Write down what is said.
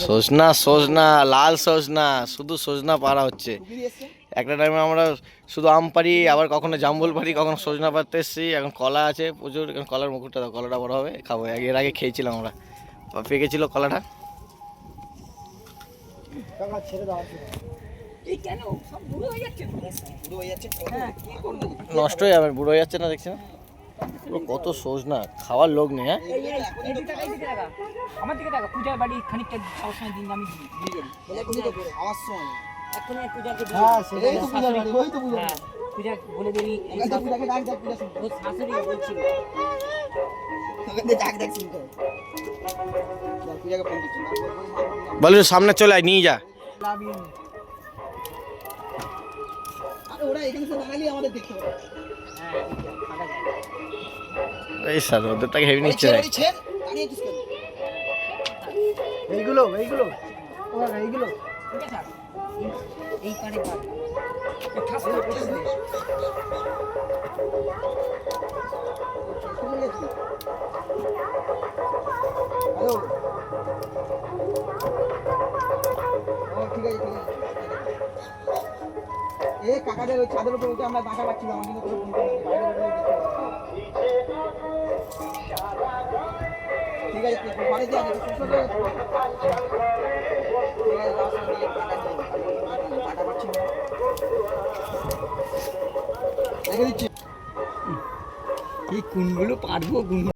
সজনা সজনা লাল সজনা, শুধু সজনা পাড়া হচ্ছে। একটা টাইমে আমরা শুধু আম পারি, আবার কখনো জাম্বুল পারি, কখনো সজনা পাড়তে এসেছি। এখন কলা আছে প্রচুর, এখন কলার মুকুটটা দাও, কলাটা বড় হবে খাবো। এর আগে খেয়েছিলাম আমরা, পেকেছিল কলাটা। নষ্ট হয়ে যাবে, বুড়ো হয়ে যাচ্ছে না, দেখছি না কত সজনা, খাওয়ার লোক নেই। হ্যাঁ আমার দিকে টাকা পূজার বাড়ি খানিকটা সবার সময় দিন আমি পূজা বলে দিবি শাশুড়ি বলছিল বলি সামনে চলে আয়, নিয়ে যা। এই স্যার ওদেরটাকে হেভি নিচ্ছে। এইগুলো এইগুলো এইগুলো এই পারে এই কাকাদের ওই চাঁদের উপর উঠে আমরা বাঁকা পাচ্ছিলাম, আমি কিন্তু ঠিক আছে ঘরে দিয়ে আগে রেখে দিচ্ছি। এই কোনগুলো পারবো কোন